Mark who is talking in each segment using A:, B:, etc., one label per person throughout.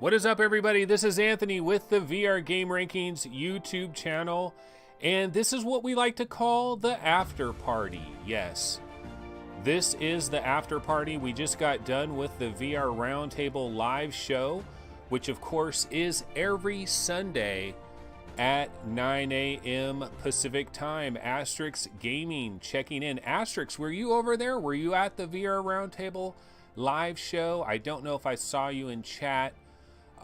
A: What is up, everybody? This is Anthony with the VR Game Rankings YouTube channel, and this is what we like to call the after party. Yes, this is the after party. We just got done with the VR Roundtable live show, which of course is every Sunday at 9 a.m. Pacific time. Asterix Gaming checking in. Asterix, were you over there? Were you at the VR Roundtable live show? I don't know if I saw you in chat.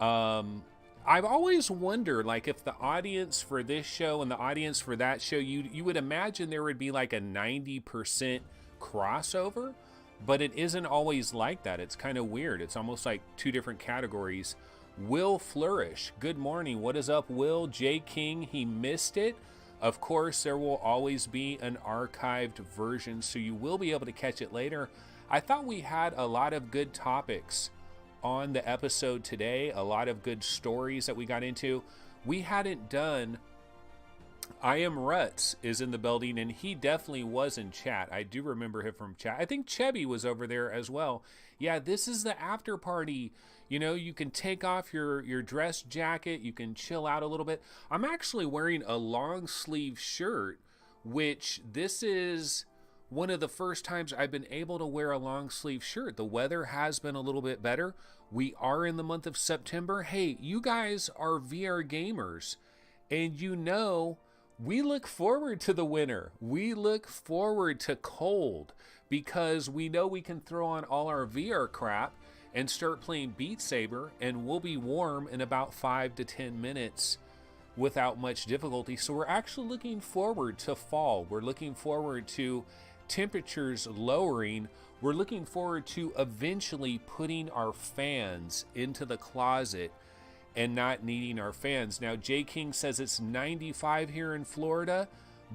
A: I've always wondered, like, if the audience for this show and the audience for that show, you would imagine there would be like a 90% crossover, but it isn't always like that. It's kind of weird. It's almost like two different categories. Will Flourish, good morning. What is up, Will? J King, he missed it. Of course, there will always be an archived version, so you will be able to catch it later. I thought we had a lot of good topics on the episode today, a lot of good stories that we got into. We hadn't done I Am Ruts is in the building, and he definitely was in chat. I do remember him from chat. I think Chebby was over there as well. Yeah, this is the after party. You know, you can take off your dress jacket, you can chill out a little bit. I'm actually wearing a long sleeve shirt, which this is one of the first times I've been able to wear a long sleeve shirt. The weather has been a little bit better. We are in the month of September. Hey, you guys are VR gamers, and you know we look forward to the winter. We look forward to cold because we know we can throw on all our VR crap and start playing Beat Saber, and we'll be warm in about 5 to 10 minutes without much difficulty. So we're actually looking forward to fall. We're looking forward to temperatures lowering. We're looking forward to eventually putting our fans into the closet and not needing our fans. Now, J King says it's 95 here in Florida,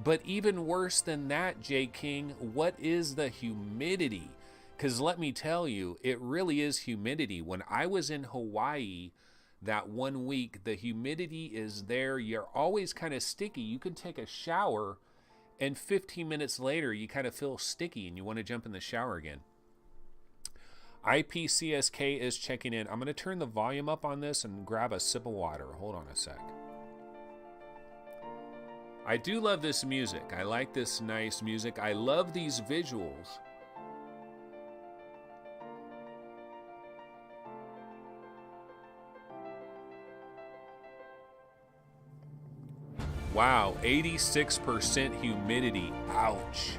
A: but even worse than that, J King, what is the humidity? Because let me tell you, it really is humidity. When I was in Hawaii that 1 week, the humidity is there. You're always kind of sticky. You can take a shower and 15 minutes later, you kind of feel sticky and you want to jump in the shower again. IPCSK is checking in. I'm going to turn the volume up on this and grab a sip of water. Hold on a sec. I do love this music. I like this nice music. I love these visuals. Wow, 86% humidity. Ouch.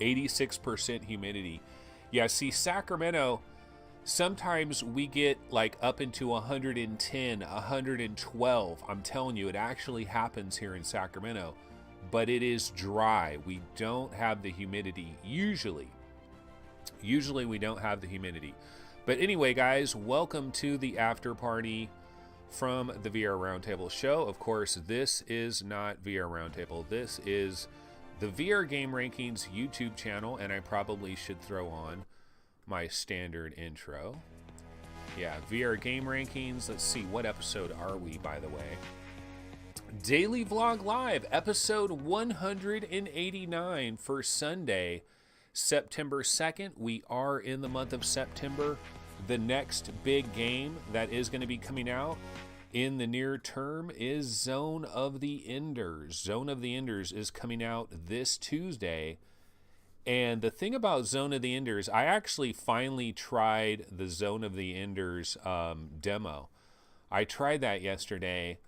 A: 86% humidity. Yeah, see, Sacramento, sometimes we get like up into 110, 112. I'm telling you, it actually happens here in Sacramento, but it is dry. We don't have the humidity usually. Usually we don't have the humidity. But anyway, guys, welcome to the after party from the VR Roundtable show. Of course, this is not VR Roundtable. This is the VR Game Rankings YouTube channel, and I probably should throw on my standard intro. Yeah, VR Game Rankings. Let's see, what episode are we, by the way? Daily Vlog Live, episode 189 for Sunday, September 2nd. We are in the month of September. The next big game that is going to be coming out in the near term is Zone of the Enders. Zone of the Enders is coming out this Tuesday. And the thing about Zone of the Enders, I actually finally tried the Zone of the Enders demo. I tried that yesterday,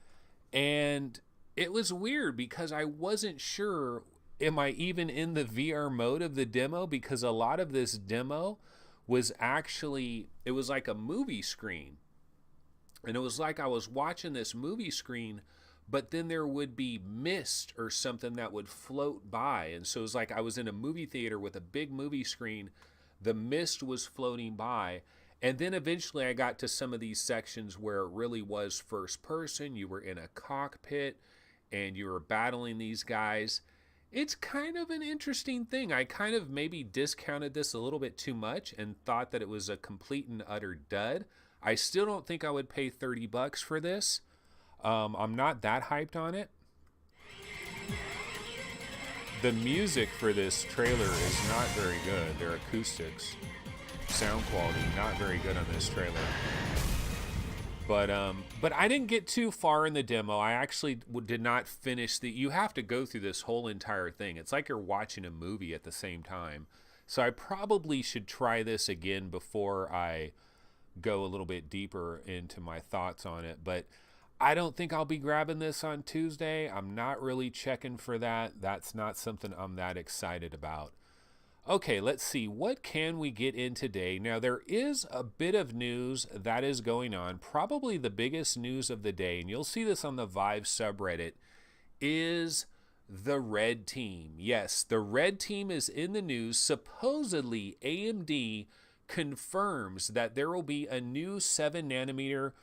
A: and it was weird because I wasn't sure, am I even in the VR mode of the demo? Because a lot of this demo was actually, it was like a movie screen. And it was like I was watching this movie screen, but then there would be mist or something that would float by. And so it was like I was in a movie theater with a big movie screen. The mist was floating by. And then eventually I got to some of these sections where it really was first person. You were in a cockpit and you were battling these guys. It's kind of an interesting thing. I kind of maybe discounted this a little bit too much and thought that it was a complete and utter dud. I still don't think I would pay $30 for this. I'm not that hyped on it. The music for this trailer is not very good. Their acoustics, sound quality, not very good on this trailer. But I didn't get too far in the demo. I actually did not finish the. You have to go through this whole entire thing. It's like you're watching a movie at the same time. So I probably should try this again before I go a little bit deeper into my thoughts on it. But I don't think I'll be grabbing this on Tuesday. I'm not really checking for that. That's not something I'm that excited about. Okay, let's see. What can we get in today? Now, there is a bit of news that is going on. Probably the biggest news of the day, and you'll see this on the Vive subreddit, is the red team. Yes, the red team is in the news. Supposedly, AMD confirms that there will be a new 7 nanometer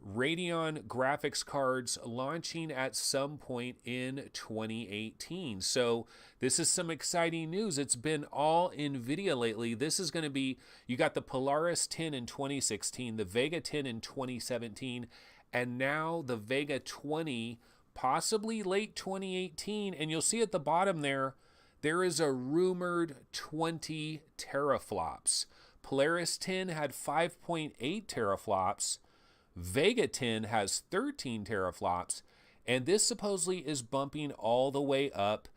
A: Radeon graphics cards launching at some point in 2018. So this is some exciting news. It's been all NVIDIA lately. This is going to be, you got the Polaris 10 in 2016, the Vega 10 in 2017, and now the Vega 20, possibly late 2018. And you'll see at the bottom there is a rumored 20 teraflops. Polaris 10 had 5.8 teraflops. Vega 10 has 13 teraflops, and this supposedly is bumping all the way up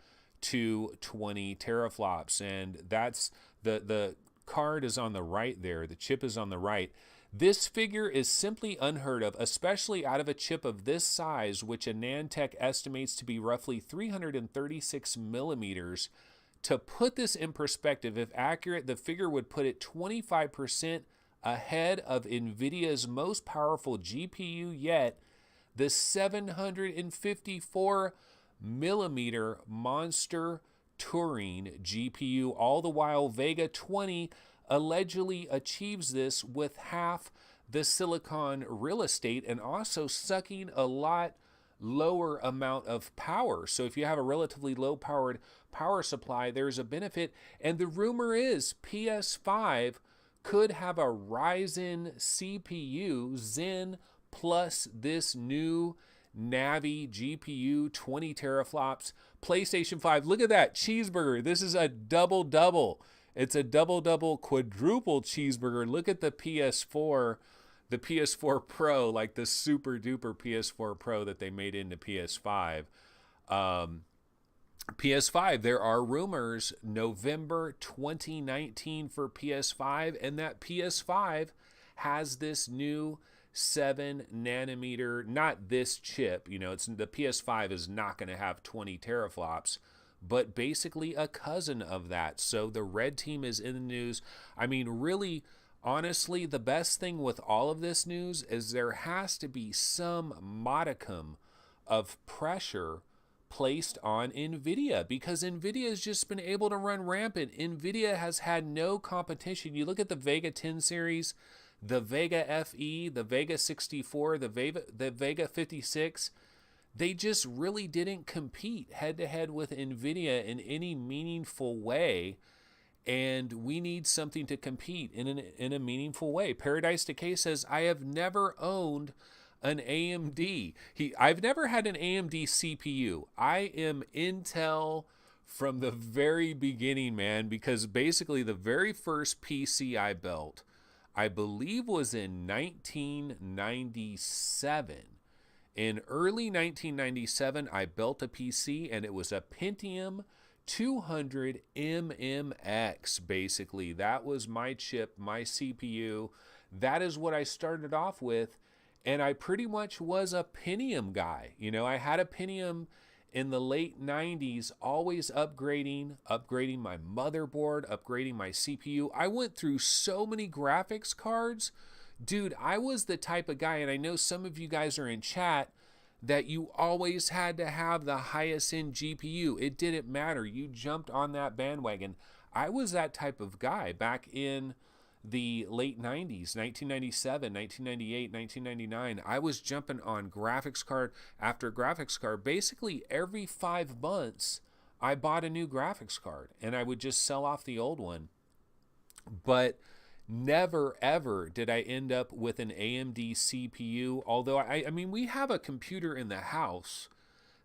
A: to 20 teraflops. And that's the card is on the right there. The chip is on the right. This figure is simply unheard of, especially out of a chip of this size, which AnandTech estimates to be roughly 336 millimeters. To put this in perspective, if accurate, the figure would put it 25% ahead of NVIDIA's most powerful GPU yet, the 754 millimeter Monster Turing GPU. All the while, Vega 20 allegedly achieves this with half the silicon real estate and also sucking a lot lower amount of power. So if you have a relatively low powered power supply, there's a benefit. And the rumor is PS5 could have a Ryzen CPU Zen plus this new Navi GPU, 20 teraflops, PlayStation 5. Look at that cheeseburger. This is a double-double. It's a double-double quadruple cheeseburger. Look at the PS4 Pro, like the super duper PS4 Pro that they made into PS5. PS5, there are rumors November 2019 for PS5, and that PS5 has this new 7 nanometer, not this chip, it's the PS5 is not going to have 20 teraflops, but basically a cousin of that. So the red team is in the news. I mean, really, honestly, the best thing with all of this news is there has to be some modicum of pressure placed on NVIDIA, because NVIDIA has just been able to run rampant. NVIDIA has had no competition. You look at the Vega 10 series, the Vega FE, the Vega 64, the Vega 56. They just really didn't compete head-to-head with NVIDIA in any meaningful way, and we need something to compete in a meaningful way. Paradise Decay says, I have never owned an AMD. I've never had an AMD CPU. I am Intel from the very beginning, man, because basically the very first PC I built, I believe, was in 1997. In early 1997, I built a PC, and it was a Pentium 200 MMX, basically. That was my chip, my CPU. That is what I started off with. And I pretty much was a Pentium guy. I had a Pentium in the late 90s, always upgrading my motherboard, upgrading my CPU. I went through so many graphics cards. Dude, I was the type of guy, and I know some of you guys are in chat, that you always had to have the highest end GPU. It didn't matter. You jumped on that bandwagon. I was that type of guy back in the late 90s, 1997, 1998, 1999. I was jumping on graphics card after graphics card. Basically, every 5 months, I bought a new graphics card, and I would just sell off the old one. But never, ever did I end up with an AMD CPU, although, I mean, we have a computer in the house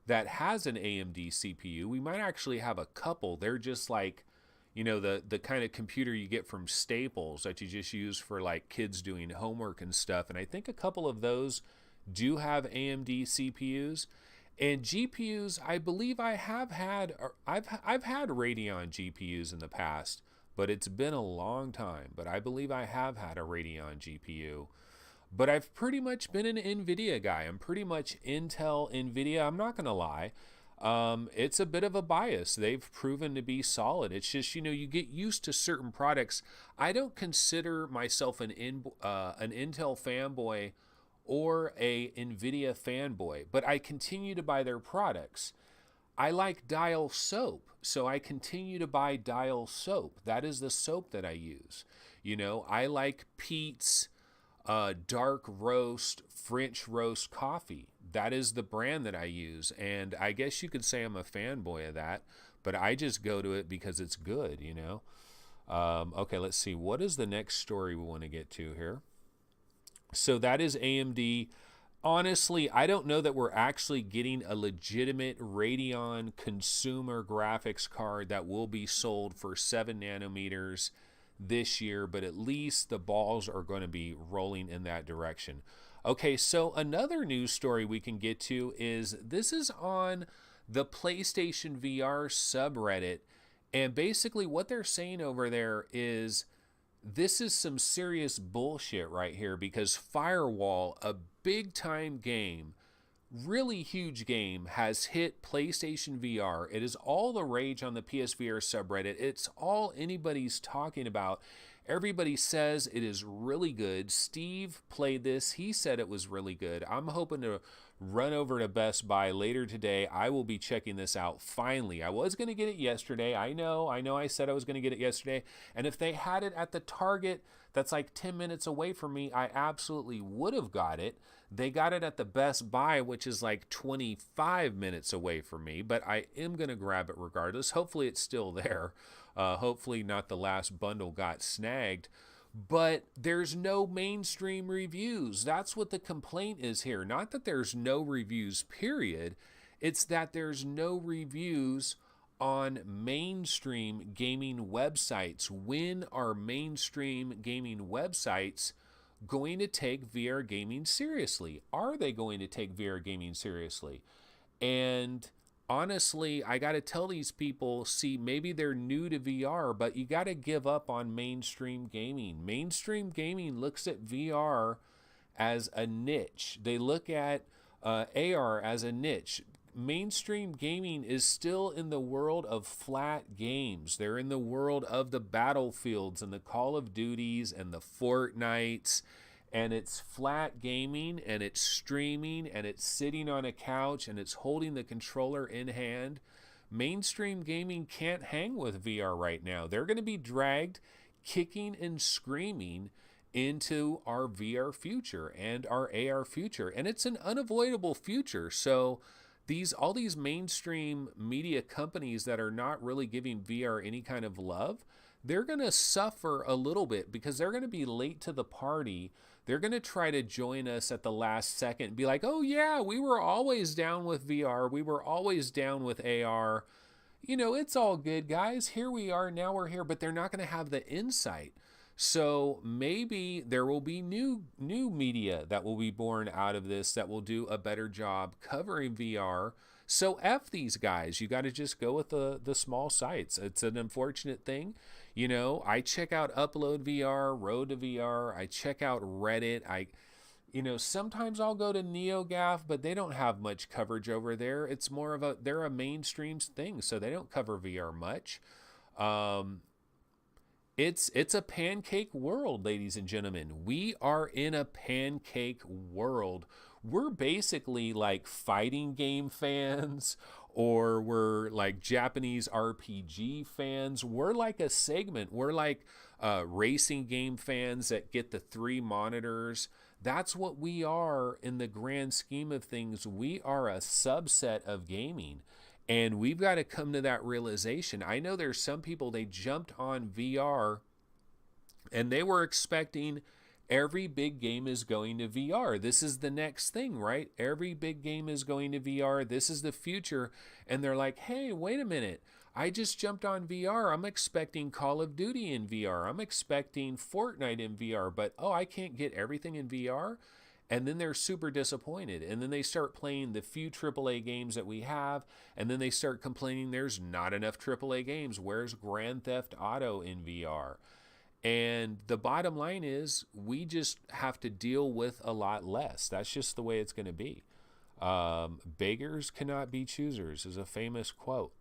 A: that has an AMD CPU. We might actually have a couple. They're just like, you know, the kind of computer you get from Staples that you just use for like kids doing homework and stuff. And I think a couple of those do have AMD CPUs. And GPUs, I believe I have had, or I've had Radeon GPUs in the past, but it's been a long time. But I believe I have had a Radeon GPU. But I've pretty much been an NVIDIA guy. I'm pretty much Intel, NVIDIA. I'm not going to lie. It's a bit of a bias. They've proven to be solid. It's just, you know, you get used to certain products. I don't consider myself an Intel fanboy or a NVIDIA fanboy, but I continue to buy their products. I like Dial soap, so I continue to buy Dial soap. That is the soap that I use. You know, I like Pete's dark roast, French roast coffee. That is the brand that I use. And I guess you could say I'm a fanboy of that, but I just go to it because it's good, you know? Okay, let's see. What is the next story we want to get to here? So that is AMD. Honestly, I don't know that we're actually getting a legitimate Radeon consumer graphics card that will be sold for 7 nanometers this year, but at least the balls are going to be rolling in that direction. Okay, so another news story we can get to is this is on the PlayStation VR subreddit, and basically what they're saying over there is this is some serious bullshit right here, because Firewall, a big time game, really huge game, has hit PlayStation VR. It is all the rage on the PSVR subreddit. It's all anybody's talking about. Everybody says it is really good. Steve played this. He said it was really good. I'm hoping to run over to Best Buy later today. I will be checking this out finally. I was going to get it yesterday. I know I said I was going to get it yesterday. And if they had it at the Target that's like 10 minutes away from me, I absolutely would have got it. They got it at the Best Buy, which is like 25 minutes away from me, but I am going to grab it regardless. Hopefully it's still there. Hopefully not the last bundle got snagged. But there's no mainstream reviews. That's what the complaint is here. Not that there's no reviews, period. It's that there's no reviews on mainstream gaming websites. When are mainstream gaming websites going to take VR gaming seriously? Are they going to take VR gaming seriously? And honestly, I got to tell these people, see, maybe they're new to VR, but you got to give up on mainstream gaming. Mainstream gaming looks at VR as a niche. They look at AR as a niche. Mainstream gaming is still in the world of flat games. They're in the world of the Battlefields and the Call of Duties and the Fortnites, and it's flat gaming, and it's streaming, and it's sitting on a couch, and it's holding the controller in hand. Mainstream gaming can't hang with VR right now. They're going to be dragged kicking and screaming into our VR future and our AR future, and it's an unavoidable future. So all these mainstream media companies that are not really giving VR any kind of love, they're going to suffer a little bit because they're going to be late to the party. They're going to try to join us at the last second and be like, oh yeah, we were always down with VR. We were always down with AR. You know, it's all good, guys. Here we are. Now we're here. But they're not going to have the insight. So maybe there will be new media that will be born out of this that will do a better job covering VR. So F these guys. You got to just go with the small sites. It's an unfortunate thing. You know, I check out Upload VR, Road to VR. I check out Reddit. Sometimes I'll go to NeoGAF, but they don't have much coverage over there. It's more of they're a mainstream thing, so they don't cover VR much. It's a pancake world, ladies and gentlemen. We are in a pancake world. We're basically like fighting game fans, or we're like Japanese RPG fans. We're like a segment. We're like racing game fans that get the 3 monitors. That's what we are in the grand scheme of things. We are a subset of gaming. And we've got to come to that realization. I know there's some people, they jumped on VR and they were expecting every big game is going to VR. This is the next thing, right? Every big game is going to VR. This is the future. And they're like, hey, wait a minute. I just jumped on VR. I'm expecting Call of Duty in VR. I'm expecting Fortnite in VR, but oh, I can't get everything in VR. And then they're super disappointed. And then they start playing the few AAA games that we have. And then they start complaining there's not enough AAA games. Where's Grand Theft Auto in VR? And the bottom line is we just have to deal with a lot less. That's just the way it's going to be. Beggars cannot be choosers is a famous quote.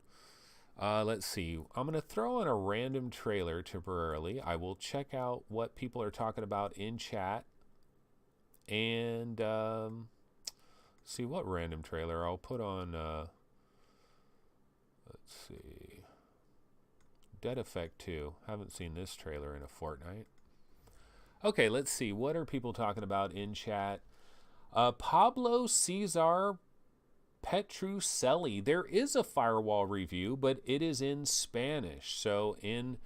A: Let's see. I'm going to throw in a random trailer temporarily. I will check out what people are talking about in chat. And see what random trailer I'll put on. Let's see. Dead Effect 2. Haven't seen this trailer in a fortnight. Okay, let's see. What are people talking about in chat? Pablo Cesar Petrucelli. There is a Firewall review, but it is in Spanish. So in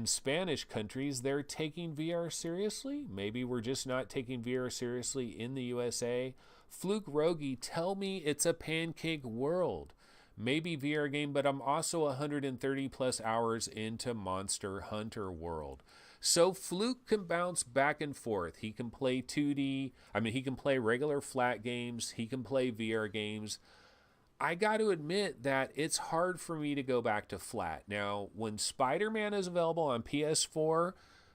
A: Spanish countries, they're taking VR seriously. Maybe we're just not taking VR seriously in the USA. Fluke Rogi, tell me it's a pancake world. Maybe VR game, but I'm also 130 plus hours into Monster Hunter World. So Fluke can bounce back and forth. He can play 2D. He can play regular flat games. He can play VR games. I got to admit that it's hard for me to go back to flat. Now, when Spider-Man is available on PS4,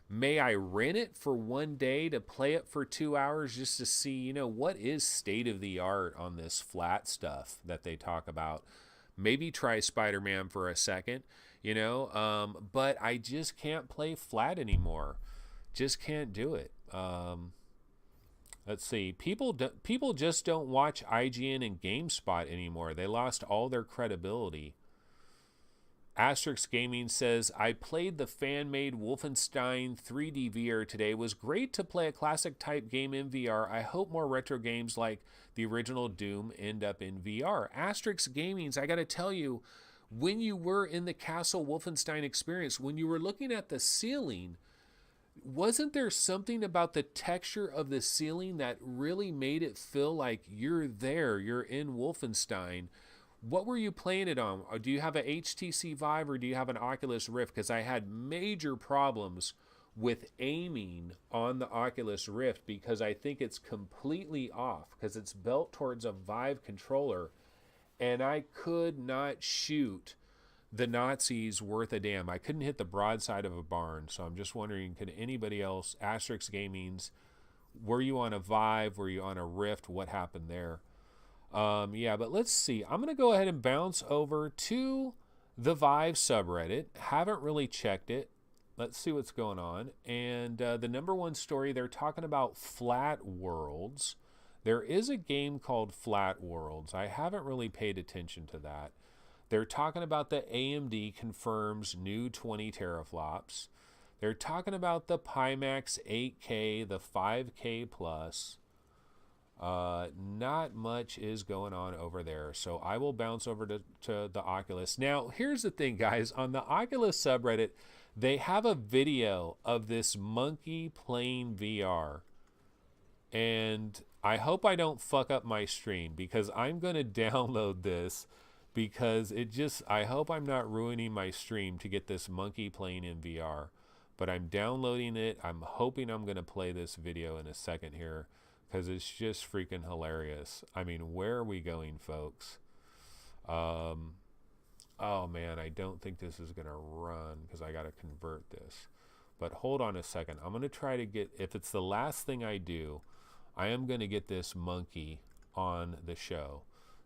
A: may I rent it for one day to play it for 2 hours just to see, what is state of the art on this flat stuff that they talk about. Maybe try Spider-Man for a second, but I just can't play flat anymore. Just can't do it. Let's see. People just don't watch IGN and GameSpot anymore. They lost all their credibility. Asterix Gaming says, I played the fan-made Wolfenstein 3D VR today. It was great to play a classic type game in VR. I hope more retro games like the original Doom end up in VR. Asterix Gaming's, I got to tell you, when you were in the Castle Wolfenstein experience, when you were looking at the ceiling, wasn't there something about the texture of the ceiling that really made it feel like you're there, you're in Wolfenstein? What were you playing it on? Do you have a HTC Vive or do you have an Oculus Rift? Because I had major problems with aiming on the Oculus Rift because I think it's completely off because it's built towards a Vive controller and I could not shoot the Nazis worth a damn. I couldn't hit the broadside of a barn. So I'm just wondering, could anybody else, Asterix Gaming's, were you on a Vive? Were you on a Rift? What happened there? But let's see. I'm going to go ahead and bounce over to the Vive subreddit. Haven't really checked it. Let's see what's going on. And the number one story, they're talking about Flat Worlds. There is a game called Flat Worlds. I haven't really paid attention to that. They're talking about the AMD confirms new 20 teraflops. They're talking about the Pimax 8K, the 5K Plus. Not much is going on over there. So I will bounce over to the Oculus. Now, here's the thing, guys. On the Oculus subreddit, they have a video of this monkey playing VR. And I hope I don't fuck up my stream because I'm going to download this because I hope I'm not ruining my stream to get this monkey playing in VR. But I'm downloading it. I'm hoping I'm going to play this video in a second here because it's just freaking hilarious. I mean, where are we going, folks? Oh man, I don't think this is going to run because I got to convert this. But hold on a second. I'm going to try to get, if it's the last thing I do, I am going to get this monkey on the show.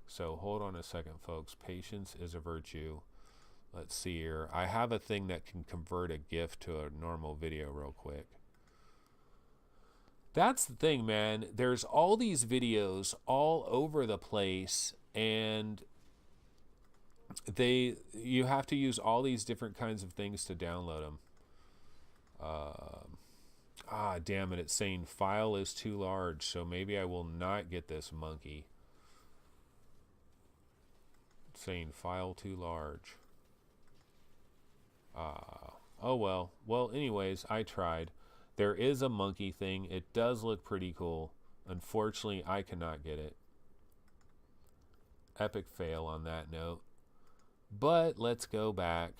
A: So hold on a second, folks. Patience is a virtue. Let's see here. I have a thing that can convert a GIF to a normal video real quick. That's the thing, man. There's all these videos all over the place, and you have to use all these different kinds of things to download them. Damn it. It's saying file is too large, so maybe I will not get this monkey. It's saying file too large. Oh well. Well, anyways, I tried. There is a monkey thing. It does look pretty cool. Unfortunately, I cannot get it. Epic fail on that note. But let's go back.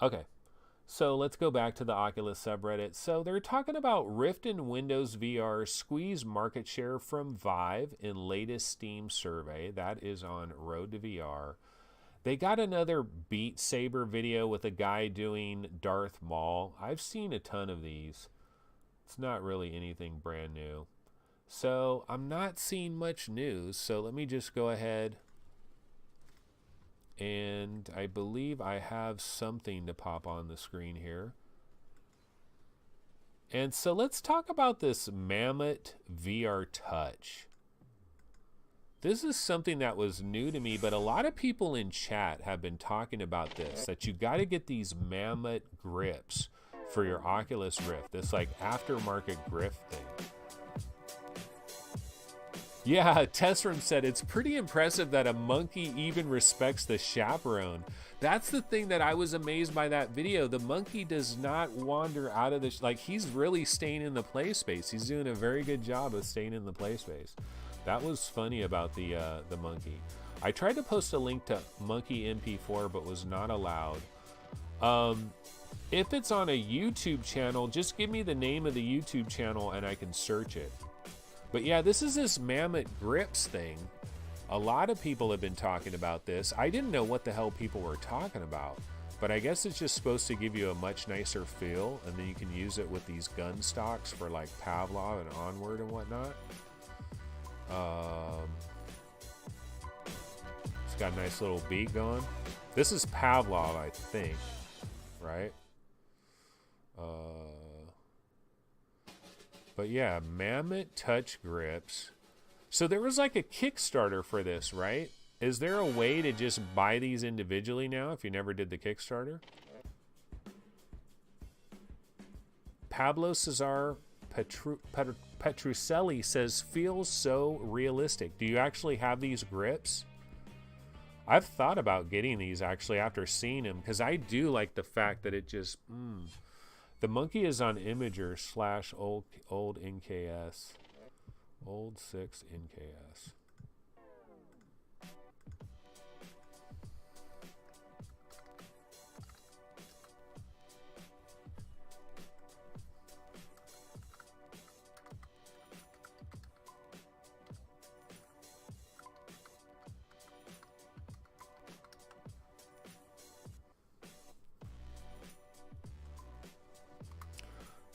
A: Okay. So let's go back to the Oculus subreddit. So they're talking about Rift and Windows VR squeeze market share from Vive in latest Steam survey. That is on Road to VR. They got another Beat Saber video with a guy doing Darth Maul. I've seen a ton of these. It's not really anything brand new. So I'm not seeing much news. So let me just go ahead. And I believe I have something to pop on the screen here. And so let's talk about this Mammoth VR Touch. This is something that was new to me, but a lot of people in chat have been talking about this, that you got to get these Mammoth grips for your Oculus Rift, this like aftermarket grip thing. Yeah, Tessram said it's pretty impressive that a monkey even respects the chaperone. That's the thing that I was amazed by that video. The monkey does not wander out of the, like he's really staying in the play space. He's doing a very good job of staying in the play space. That was funny about the monkey. I tried to post a link to Monkey MP4, but was not allowed. If it's on a YouTube channel, just give me the name of the YouTube channel and I can search it. But yeah, this is this Mammoth grips thing. A lot of people have been talking about this. I didn't know what the hell people were talking about, but I guess it's just supposed to give you a much nicer feel, and then you can use it with these gun stocks for like Pavlov and Onward and whatnot. It's got a nice little beat going. This is Pavlov, I think, right? But yeah, Mammoth Touch grips. So there was like a Kickstarter for this, right? Is there a way to just buy these individually now if you never did the Kickstarter? Pablo Cesar Petrucelli says, feels so realistic. Do you actually have these grips? I've thought about getting these actually after seeing them, because I do like the fact that it just... The monkey is on Imager / old NKS. Old 6 NKS.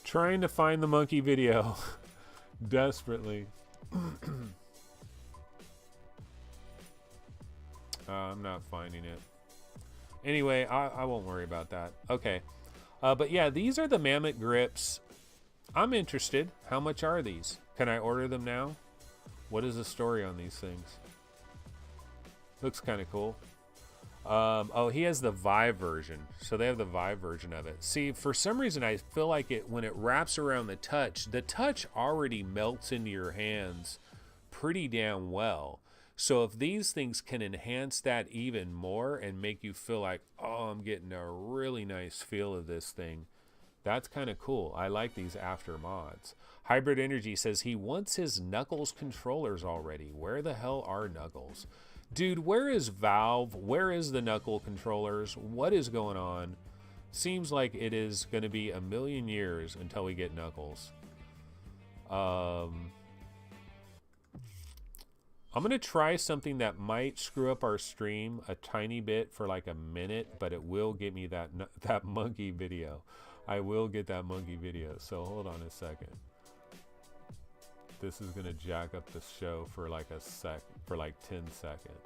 A: Trying to find the monkey video. Desperately. I'm not finding it. Anyway, I won't worry about that. Okay. But yeah, these are the Mammoth grips. I'm interested. How much are these? Can I order them now? What is the story on these things? Looks kind of cool. Oh, he has the Vive version. So they have the Vive version of it. See, for some reason, I feel like it when it wraps around the touch already melts into your hands pretty damn well. So if these things can enhance that even more and make you feel like, oh, I'm getting a really nice feel of this thing, that's kind of cool. I like these after mods. Hybrid Energy says he wants his Knuckles controllers already. Where the hell are Knuckles? Dude, where is Valve? Where is the Knuckle controllers? What is going on? Seems like it is going to be a million years until we get Knuckles. I'm going to try something that might screw up our stream a tiny bit for like a minute, but it will get me that monkey video. I will get that monkey video. So hold on a second. This is going to jack up the show for like for like 10 seconds.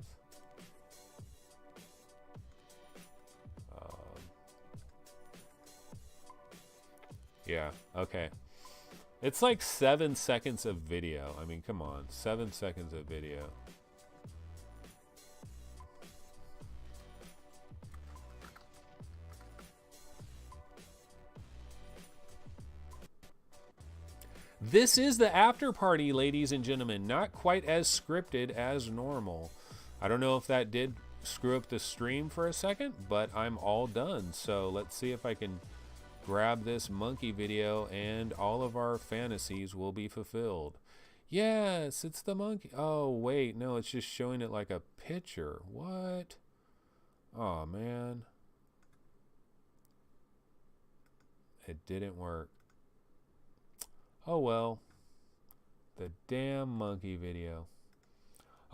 A: Yeah, okay. It's like 7 seconds of video. I mean, come on, 7 seconds of video. This is the after party, ladies and gentlemen. Not quite as scripted as normal. I don't know if that did screw up the stream for a second, but I'm all done. So let's see if I can grab this monkey video and all of our fantasies will be fulfilled. Yes, it's the monkey. Oh, wait. No, it's just showing it like a picture. What? Oh, man. It didn't work. Oh, well. The damn monkey video.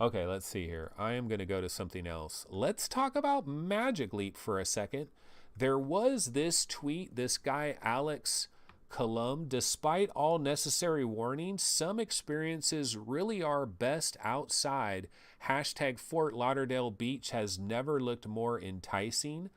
A: Okay, let's see here. I am going to go to something else. Let's talk about Magic Leap for a second. There was this tweet, this guy, Alex Colum, despite all necessary warnings, some experiences really are best outside. Hashtag Fort Lauderdale Beach has never looked more enticing.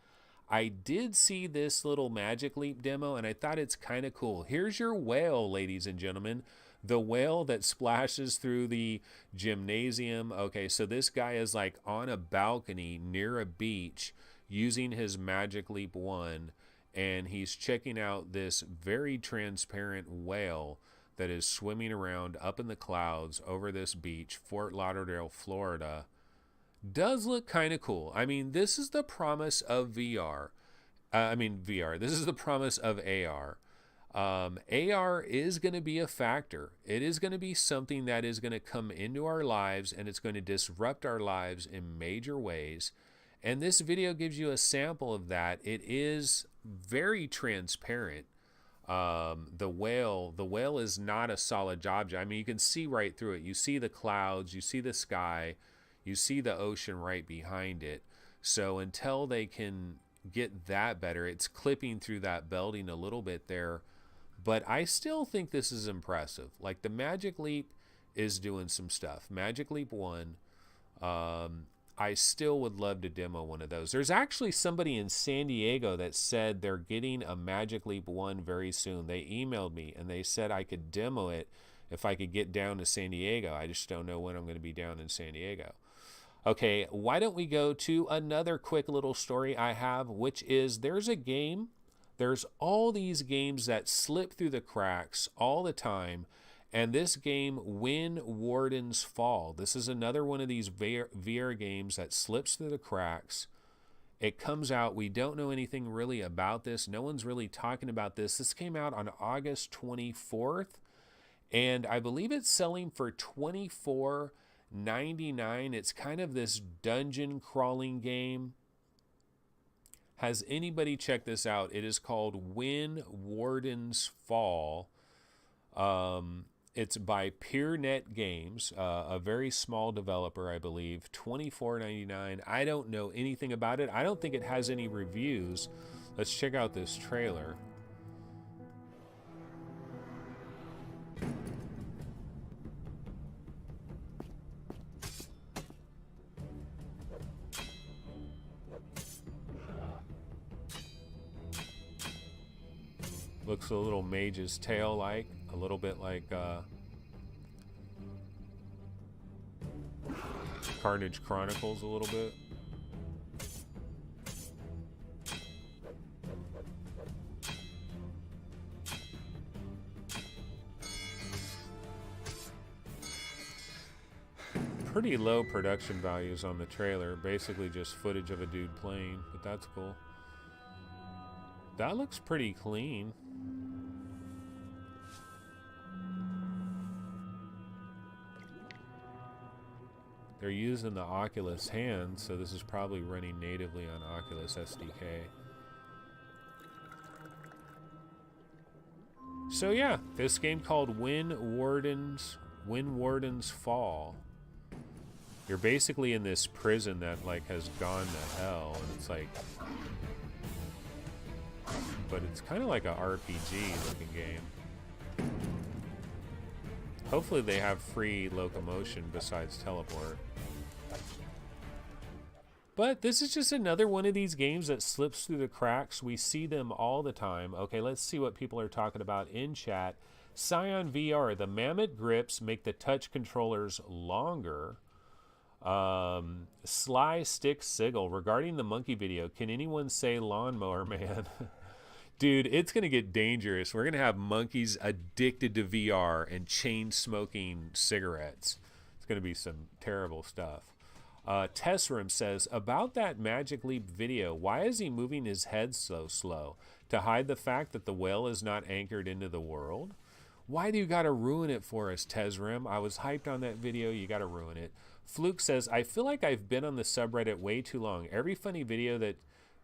A: I did see this little Magic Leap demo and I thought it's kind of cool. Here's your whale, ladies and gentlemen. The whale that splashes through the gymnasium. Okay, so this guy is like on a balcony near a beach using his Magic Leap 1, and he's checking out this very transparent whale that is swimming around up in the clouds over this beach, Fort Lauderdale, Florida. Does look kind of cool. I mean, this is the promise of VR. VR. This is the promise of AR. AR is going to be a factor. It is going to be something that is going to come into our lives and it's going to disrupt our lives in major ways. And this video gives you a sample of that. It is very transparent. The whale is not a solid object. I mean, you can see right through it. You see the clouds, you see the sky, you see the ocean right behind it. So until they can get that better, it's clipping through that belting a little bit there. But I still think this is impressive. Like the Magic Leap is doing some stuff. Magic Leap 1, I still would love to demo one of those. There's actually somebody in San Diego that said they're getting a Magic Leap 1 very soon. They emailed me and they said I could demo it if I could get down to San Diego. I just don't know when I'm going to be down in San Diego. Okay, why don't we go to another quick little story I have, which is there's a game. There's all these games that slip through the cracks all the time. And this game, When Wardens Fall, this is another one of these VR games that slips through the cracks. It comes out. We don't know anything really about this. No one's really talking about this. This came out on August 24th. And I believe it's selling for $24.99. It's kind of this dungeon crawling game. Has anybody checked this out? It is called When Wardens Fall. It's by PeerNet Games, a very small developer, I believe. $24.99. I don't know anything about it. I don't think it has any reviews. Let's check out this trailer. Looks a little Mage's Tale like, a little bit like Carnage Chronicles a little bit. Pretty low production values on the trailer, basically just footage of a dude playing, but that's cool. That looks pretty clean. They're using the Oculus hand, so this is probably running natively on Oculus SDK. So yeah, this game called When Wardens Fall. You're basically in this prison that like has gone to hell, and it's like, but it's kind of like a RPG looking game. Hopefully they have free locomotion besides teleport. But this is just another one of these games that slips through the cracks. We see them all the time. Okay, let's see what people are talking about in chat. Scion VR, the mammoth grips make the touch controllers longer. Sly Stick Sigil, regarding the monkey video, can anyone say Lawnmower Man? Dude, it's going to get dangerous. We're going to have monkeys addicted to VR and chain smoking cigarettes. It's going to be some terrible stuff. Tessrim says, about that Magic Leap video, why is he moving his head so slow? To hide the fact that the whale is not anchored into the world? Why do you gotta ruin it for us, Tezrim? I was hyped on that video. You gotta ruin it. Fluke says, I feel like I've been on the subreddit way too long. Every funny video that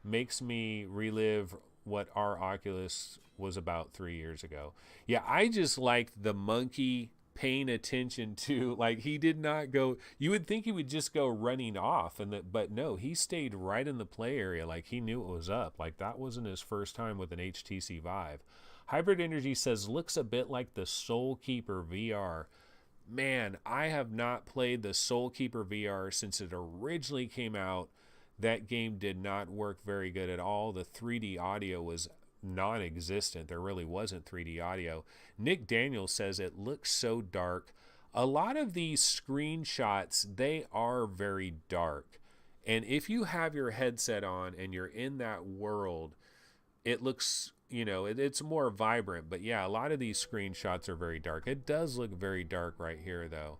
A: makes me relive what our Oculus was about 3 years ago. Yeah, I just liked the monkey paying attention to, like, he did not go, you would think he would just go running off, but no, he stayed right in the play area, like he knew it was up. Like, that wasn't his first time with an HTC Vive. Hybrid Energy says, looks a bit like the Soul Keeper VR. Man, I have not played the Soul Keeper VR since it originally came out. That game did not work very good at all. The 3D audio was non-existent. There really wasn't 3D audio. Nick Daniels says it looks so dark. A lot of these screenshots, they are very dark. And if you have your headset on and you're in that world, it looks, you know, it's more vibrant. But yeah, a lot of these screenshots are very dark. It does look very dark right here, though.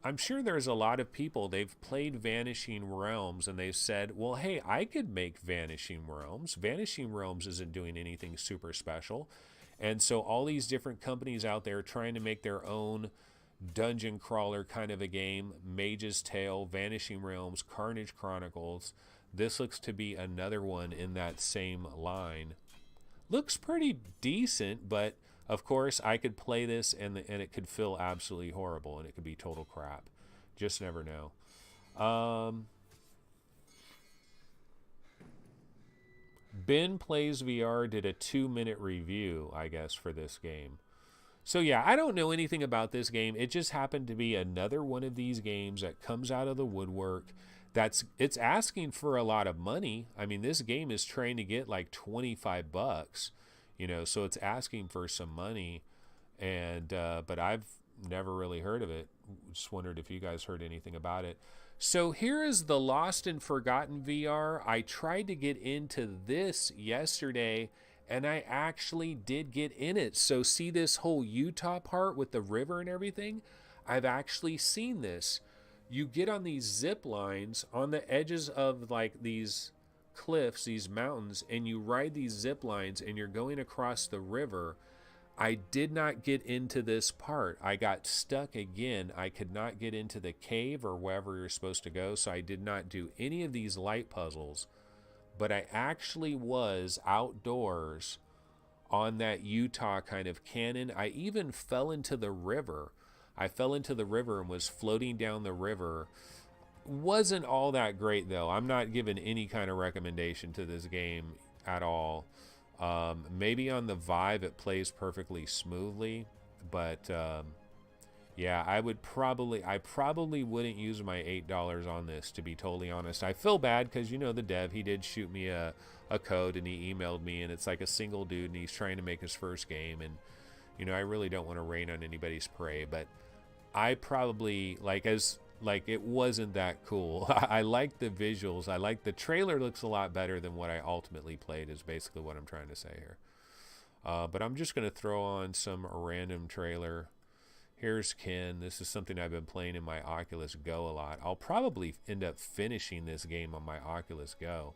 A: I'm sure there's a lot of people, they've played Vanishing Realms and they've said, well, hey, I could make Vanishing Realms. Vanishing Realms isn't doing anything super special. And so all these different companies out there trying to make their own dungeon crawler kind of a game, Mage's Tale, Vanishing Realms, Carnage Chronicles. This looks to be another one in that same line. Looks pretty decent, but of course, I could play this and it could feel absolutely horrible and it could be total crap. Just never know. Ben Plays VR did a 2-minute review, I guess, for this game. So yeah, I don't know anything about this game. It just happened to be another one of these games that comes out of the woodwork. It's asking for a lot of money. I mean, this game is trying to get like $25. You know, so it's asking for some money, and but I've never really heard of it. Just wondered if you guys heard anything about it. So here is the Lost and Forgotten VR. I tried to get into this yesterday, and I actually did get in it. So see this whole Utah part with the river and everything? I've actually seen this. You get on these zip lines on the edges of like these cliffs, these mountains, and you ride these zip lines and you're going across the river. I did not get into this part. I got stuck again. I could not get into the cave or wherever you're supposed to go, so I did not do any of these light puzzles. But I actually was outdoors on that Utah kind of canyon. I even fell into the river. I fell into the river and was floating down the river. Wasn't all that great, though. I'm not giving any kind of recommendation to this game at all. Maybe on the Vive it plays perfectly smoothly, but yeah, I probably wouldn't use my $8 on this, to be totally honest. I feel bad because, you know, the dev, he did shoot me a code and he emailed me, and it's like a single dude and he's trying to make his first game, and you know, I really don't want to rain on anybody's parade, but I probably, it wasn't that cool. I like the visuals. I like the trailer. Looks a lot better than what I ultimately played, is basically what I'm trying to say here. But I'm just going to throw on some random trailer. Here's Ken. This is something I've been playing in my Oculus Go a lot. I'll probably end up finishing this game on my Oculus Go.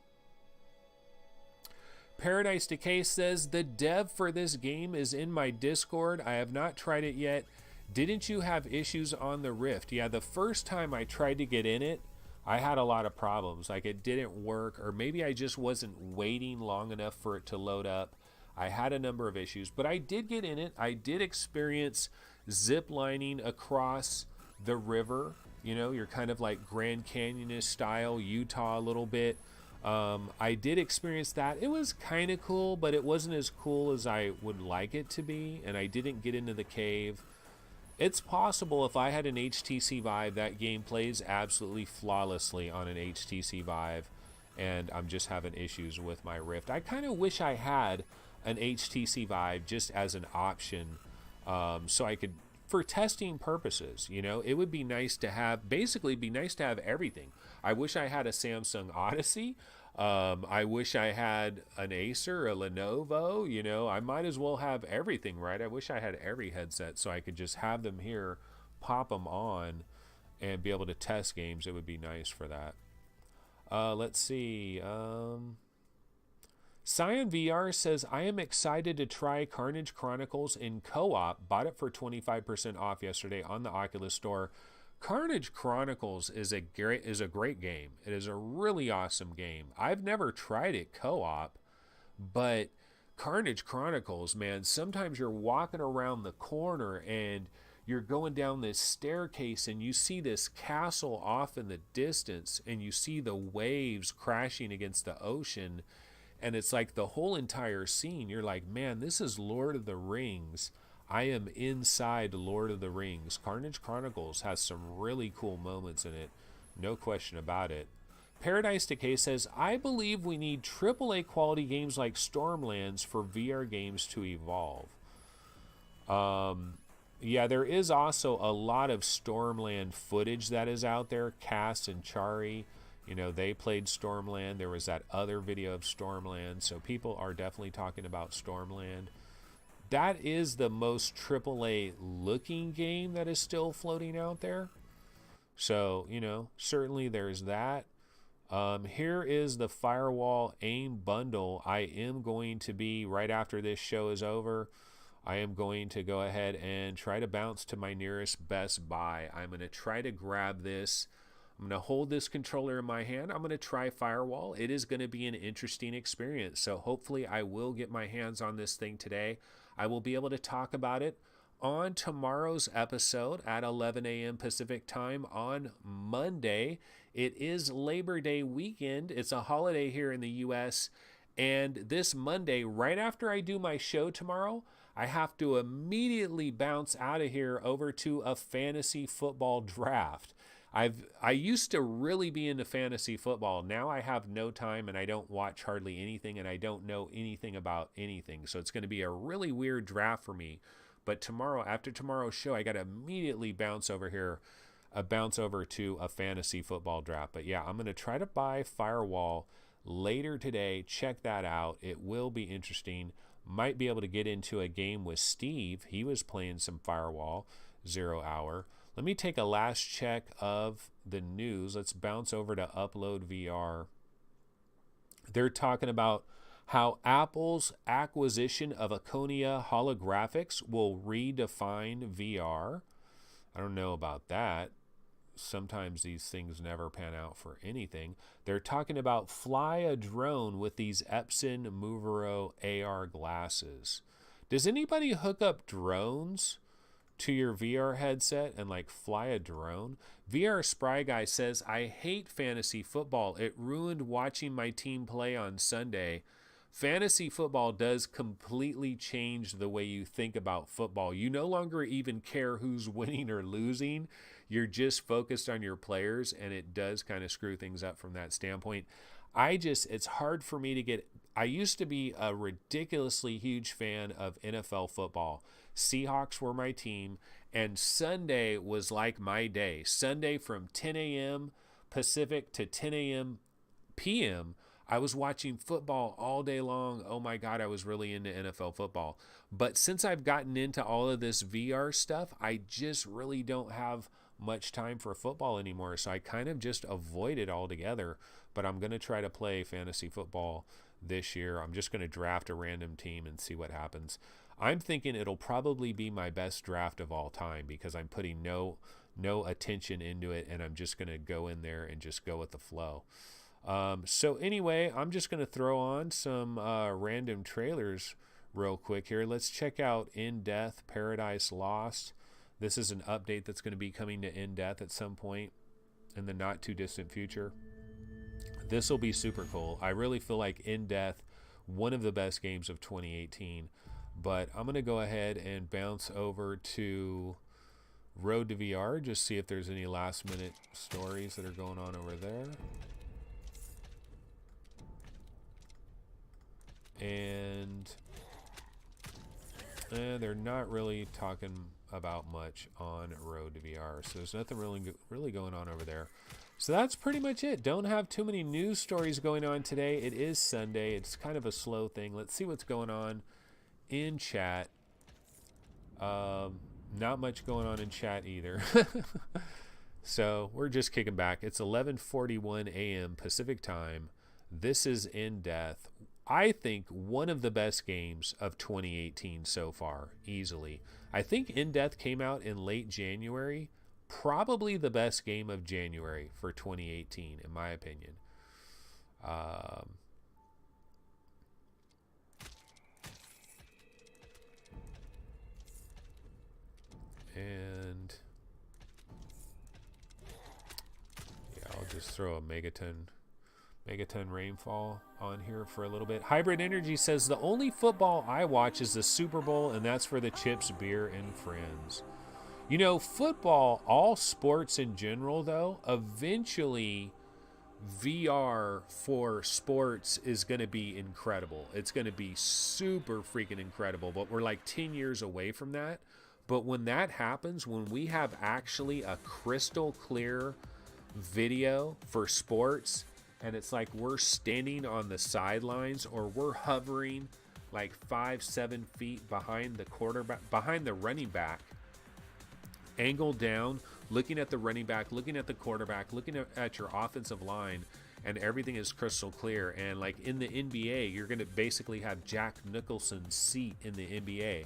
A: Paradise Decay says, the dev for this game is in my Discord. I have not tried it yet. Didn't you have issues on the Rift? Yeah, the first time I tried to get in it, I had a lot of problems. Like, it didn't work, or maybe I just wasn't waiting long enough for it to load up. I had a number of issues, but I did get in it. I did experience zip lining across the river. You know, you're kind of like Grand Canyon style, Utah a little bit. I did experience that. It was kind of cool, but it wasn't as cool as I would like it to be, and I didn't get into the cave. It's possible if I had an HTC Vive, that game plays absolutely flawlessly on an HTC Vive, and I'm just having issues with my Rift. I kind of wish I had an HTC Vive just as an option, so I could, for testing purposes, you know, it would be nice to have, basically be nice to have everything. I wish I had a Samsung Odyssey. I wish I had an Acer, a Lenovo, you know, I might as well have everything, right? I wish I had every headset so I could just have them here, pop them on, and be able to test games. It would be nice for that. Let's see. Scion VR says, I am excited to try Carnage Chronicles in co-op. Bought it for 25% off yesterday on the Oculus Store. Carnage Chronicles is a great game. It is a really awesome game. I've never tried it co-op, but Carnage Chronicles, man, sometimes you're walking around the corner and you're going down this staircase and you see this castle off in the distance and you see the waves crashing against the ocean, and it's like the whole entire scene. You're like, man, this is Lord of the Rings. I am inside Lord of the Rings. Carnage Chronicles has some really cool moments in it. No question about it. Paradise Decay says, I believe we need AAA quality games like Stormlands for VR games to evolve. Yeah, there is also a lot of Stormland footage that is out there. Cass and Chari, they played Stormland. There was that other video of Stormland. So people are definitely talking about Stormland. That is the most AAA looking game that is still floating out there. So, certainly there's that. Here is the Firewall AIM bundle. I am going to be, right after this show is over, I am going to go ahead and try to bounce to my nearest Best Buy. I'm going to try to grab this. I'm going to hold this controller in my hand. I'm going to try Firewall. It is going to be an interesting experience. So hopefully I will get my hands on this thing today. I will be able to talk about it on tomorrow's episode at 11 a.m. Pacific time on Monday. It is Labor Day weekend. It's a holiday here in the U.S. And this Monday, right after I do my show tomorrow, I have to immediately bounce out of here over to a fantasy football draft. I used to really be into fantasy football. Now I have no time and I don't watch hardly anything and I don't know anything about anything. So it's going to be a really weird draft for me. But tomorrow, after tomorrow's show, I got to immediately bounce over to a fantasy football draft. But yeah, I'm going to try to buy Firewall later today. Check that out. It will be interesting. Might be able to get into a game with Steve. He was playing some Firewall 0 hour. Let me take a last check of the news. Let's bounce over to Upload VR. They're talking about how Apple's acquisition of Aconia Holographics will redefine VR. I don't know about that. Sometimes these things never pan out for anything. They're talking about fly a drone with these Epson Movero AR glasses. Does anybody hook up drones to your VR headset and like fly a drone? VR Spry Guy says, I hate fantasy football. It ruined watching my team play on Sunday. Fantasy football does completely change the way you think about football. You no longer even care who's winning or losing. You're just focused on your players, and it does kind of screw things up from that standpoint. It's hard for me to get. I used to be a ridiculously huge fan of NFL football. Seahawks were my team, and Sunday was like my day. Sunday from 10 a.m. Pacific to 10 a.m. p.m., I was watching football all day long. Oh my God, I was really into NFL football. But since I've gotten into all of this VR stuff, I just really don't have much time for football anymore. So I kind of just avoid it altogether. But I'm going to try to play fantasy football this year. I'm just going to draft a random team and see what happens. I'm thinking it'll probably be my best draft of all time because I'm putting no attention into it, and I'm just going to go in there and just go with the flow. So anyway, I'm just going to throw on some random trailers real quick here. Let's check out In Death Paradise Lost. This is an update that's going to be coming to In Death at some point in the not too distant future. This will be super cool. I really feel like In Death, one of the best games of 2018. But I'm going to go ahead and bounce over to Road to VR, just see if there's any last minute stories that are going on over there. And they're not really talking about much on Road to VR, so there's nothing really going on over there. So that's pretty much it. Don't have too many news stories going on today. It is Sunday. It's kind of a slow thing. Let's see what's going on in chat. Not much going on in chat either. So we're just kicking back. It's 11:41 a.m. Pacific time. This is In Death. I think, one of the best games of 2018 so far, easily. I think In Death came out in late January. Probably the best game of January for 2018, in my opinion. Um, and yeah, I'll just throw a Megaton rainfall on here for a little bit. Hybrid Energy says the only football I watch is the Super Bowl, and that's for the chips, beer, and friends. You know, football, all sports in general, though, eventually VR for sports is going to be incredible. It's going to be super freaking incredible, but we're like 10 years away from that. But when that happens, when we have actually a crystal clear video for sports, and it's like we're standing on the sidelines or we're hovering like 5-7 feet behind the quarterback, behind the running back, angled down, looking at the running back, looking at the quarterback, looking at your offensive line, and everything is crystal clear. And like in the NBA, you're going to basically have Jack Nicholson's seat in the NBA.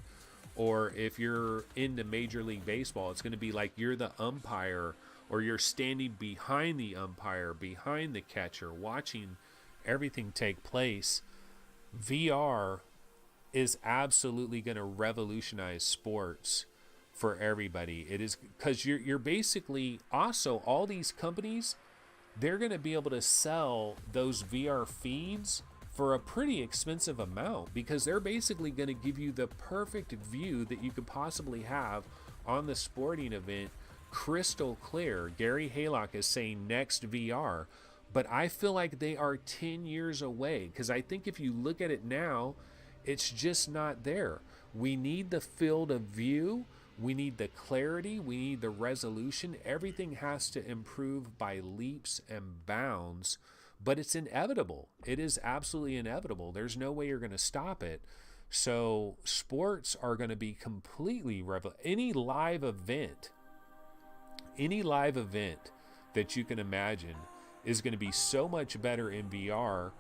A: Or if you're into Major League Baseball, it's going to be like you're the umpire, or you're standing behind the umpire, behind the catcher, watching everything take place. VR is absolutely going to revolutionize sports for everybody. It is because you're basically also, all these companies, they're going to be able to sell those VR feeds for a pretty expensive amount, because they're basically going to give you the perfect view that you could possibly have on the sporting event, crystal clear. Gary Haylock is saying next VR, but I feel like they are 10 years away, because I think if you look at it now, it's just not there. We need the field of view. We need the clarity. We need the resolution. Everything has to improve by leaps and bounds, but it's inevitable. It is absolutely inevitable. There's no way you're going to stop it. So sports are going to be completely any live event that you can imagine is going to be so much better in VR.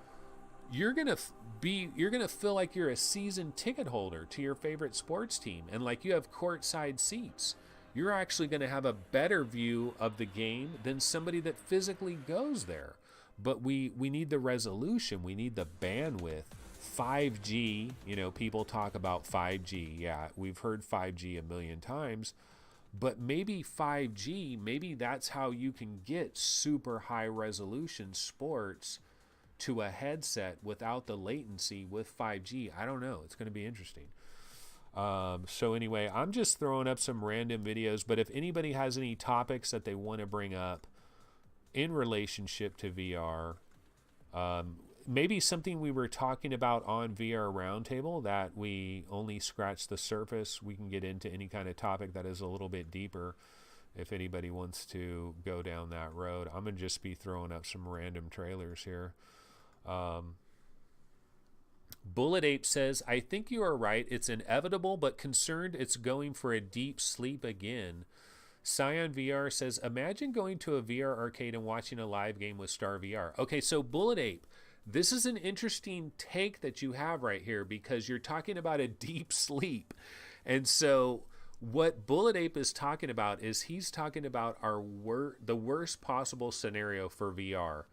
A: You're going to feel like you're a season ticket holder to your favorite sports team, and like you have courtside seats. You're actually going to have a better view of the game than somebody that physically goes there. But we need the resolution. We need the bandwidth. 5G, you know, people talk about 5G. Yeah, we've heard 5G a million times. But maybe 5G, maybe that's how you can get super high resolution sports to a headset without the latency with 5G. I don't know. It's going to be interesting. So anyway, I'm just throwing up some random videos. But if anybody has any topics that they want to bring up in relationship to VR, maybe something we were talking about on VR Roundtable that we only scratched the surface, we can get into any kind of topic that is a little bit deeper if anybody wants to go down that road. I'm going to just be throwing up some random trailers here. Bullet Ape says, I think you are right. It's inevitable, but concerned it's going for a deep sleep again. Scion VR says, imagine going to a VR arcade and watching a live game with Star VR. Okay, so Bullet Ape, this is an interesting take that you have right here, because you're talking about a deep sleep. And so what Bullet Ape is talking about is he's talking about the worst possible scenario for VR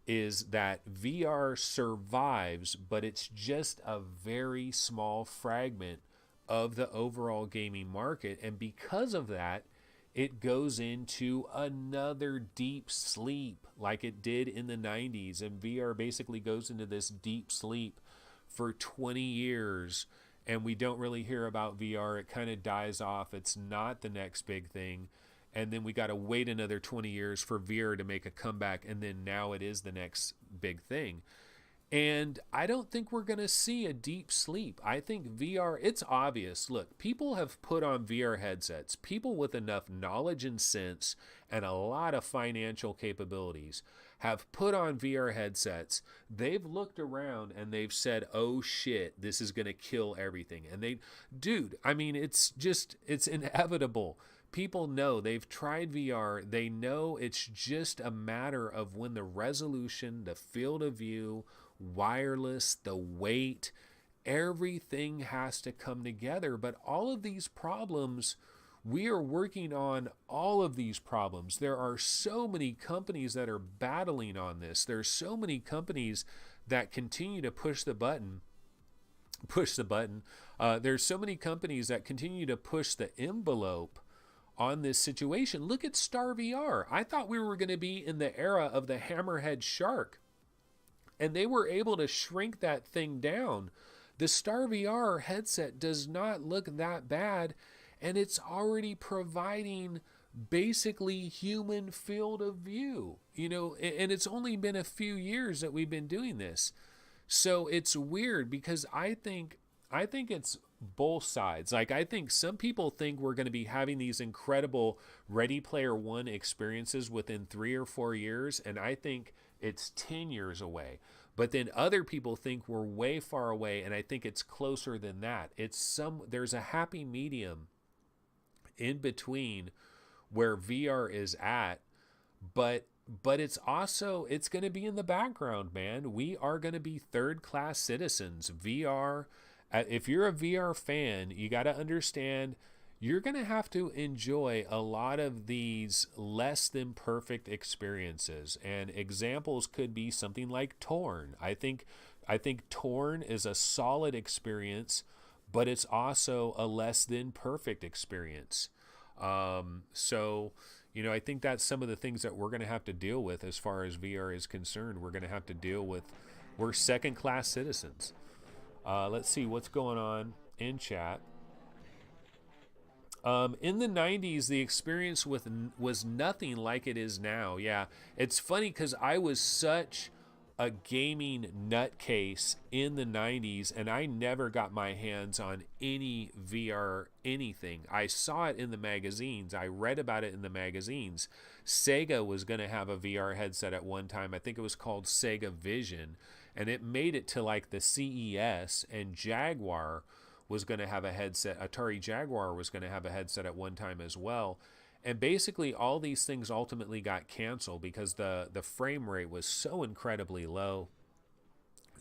A: is that VR survives, but it's just a very small fragment of the overall gaming market. And because of that, it goes into another deep sleep like it did in the 90s. And VR basically goes into this deep sleep for 20 years. And we don't really hear about VR. It kind of dies off. It's not the next big thing. And then we got to wait another 20 years for VR to make a comeback. And then now it is the next big thing. And I don't think we're going to see a deep sleep. I think VR, it's obvious. Look, people have put on VR headsets. People with enough knowledge and sense and a lot of financial capabilities have put on VR headsets. They've looked around and they've said, oh shit, this is going to kill everything. And it's inevitable. People know, they've tried VR. They know it's just a matter of when the resolution, the field of view, wireless, the weight, everything has to come together. But all of these problems, we are working on all of these problems. There are so many companies that are battling on this. There are so many companies that continue to push the button. There's so many companies that continue to push the envelope on this situation. Look at Star VR. I thought we were going to be in the era of the hammerhead shark, and they were able to shrink that thing down. The Star VR headset does not look that bad, and it's already providing basically human field of view, and it's only been a few years that we've been doing this. So it's weird because I think it's both sides. Like, I think some people think we're going to be having these incredible Ready Player One experiences within 3 or 4 years, and I think it's 10 years away. But then other people think we're way far away, and I think it's closer than that. There's a happy medium in between where VR is at, but it's going to be in the background, man. We are going to be third class citizens. VR, if you're a VR fan, you got to understand you're going to have to enjoy a lot of these less than perfect experiences. And examples could be something like Torn. I think Torn is a solid experience, but it's also a less than perfect experience. So I think that's some of the things that we're going to have to deal with as far as VR is concerned. We're going to have to deal with, we're second class citizens. Let's see what's going on in chat. In the 90s, the experience was nothing like it is now. Yeah, it's funny because I was such a gaming nutcase in the 90s, and I never got my hands on any VR anything. I saw it in the magazines. I read about it in the magazines. Sega was going to have a VR headset at one time. I think it was called Sega Vision, and it made it to like the CES, and Jaguar was going to have a headset. Atari Jaguar was going to have a headset at one time as well. And basically all these things ultimately got canceled because the frame rate was so incredibly low.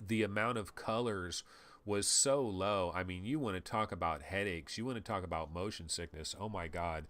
A: The amount of colors was so low. I mean, you want to talk about headaches. You want to talk about motion sickness. Oh my God.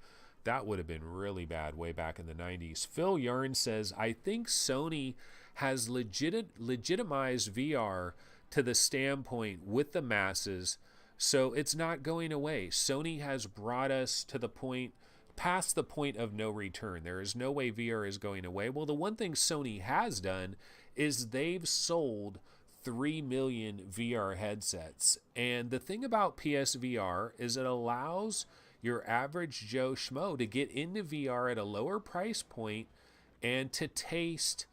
A: That would have been really bad way back in the 90s. Phil Yarn says, I think Sony has legitimized VR to the standpoint with the masses, so it's not going away. Sony has brought us to the point, past the point of no return. There is no way VR is going away. Well, the one thing Sony has done is they've sold 3 million VR headsets. And the thing about PSVR is it allows your average Joe Schmo to get into VR at a lower price point and to taste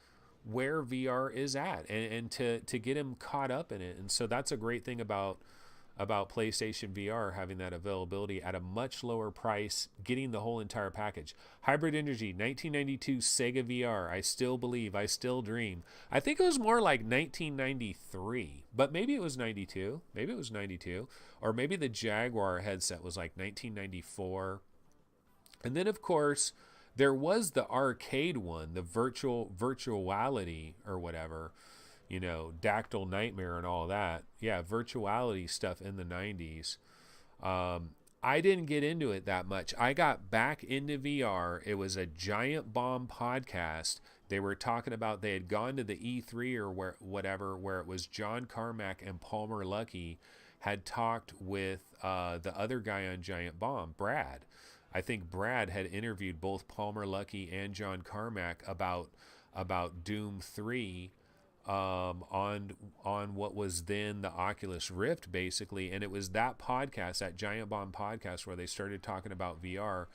A: where VR is at, and to get him caught up in it. And so that's a great thing about PlayStation VR, having that availability at a much lower price, getting the whole entire package. Hybrid Energy, 1992 Sega VR. I still believe, I still dream. I think it was more like 1993, but maybe it was 92. Maybe it was 92. Or maybe the Jaguar headset was like 1994. And then, of course, there was the arcade one, the virtuality or whatever. Dactyl Nightmare and all that. Yeah, virtuality stuff in the 90s. I didn't get into it that much. I got back into VR. It was a Giant Bomb podcast. They were talking about, they had gone to the E3 or where it was John Carmack and Palmer Luckey had talked with the other guy on Giant Bomb, Brad. I think Brad had interviewed both Palmer Luckey and John Carmack about Doom 3. On what was then the Oculus Rift, basically. And it was that podcast, that Giant Bomb podcast, where they started talking about VR.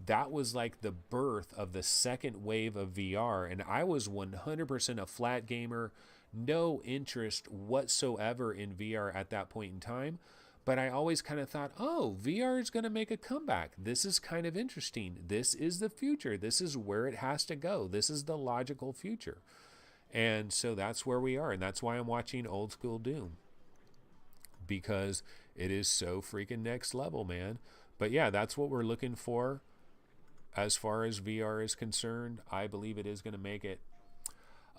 A: That was like the birth of the second wave of VR. And I was 100% a flat gamer, no interest whatsoever in VR at that point in time. But I always kind of thought, oh, VR is going to make a comeback. This is kind of interesting. This is the future. This is where it has to go. This is the logical future. And so that's where we are. And that's why I'm watching Old School Doom, because it is so freaking next level, man. But yeah, that's what we're looking for as far as VR is concerned. I believe it is going to make it.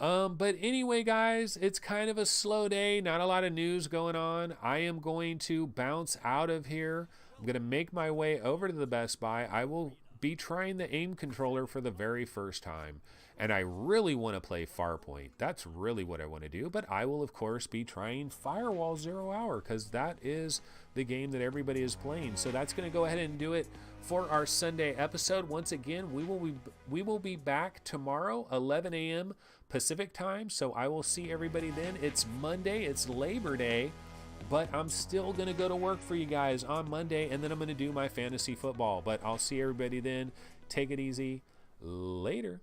A: But anyway, guys, it's kind of a slow day. Not a lot of news going on. I am going to bounce out of here. I'm going to make my way over to the Best Buy. I will be trying the aim controller for the very first time. And I really want to play Farpoint. That's really what I want to do. But I will, of course, be trying Firewall 0 Hour because that is the game that everybody is playing. So that's going to go ahead and do it for our Sunday episode. Once again, we will be back tomorrow, 11 a.m. Pacific time. So I will see everybody then. It's Monday. It's Labor Day. But I'm still going to go to work for you guys on Monday, and then I'm going to do my fantasy football. But I'll see everybody then. Take it easy. Later.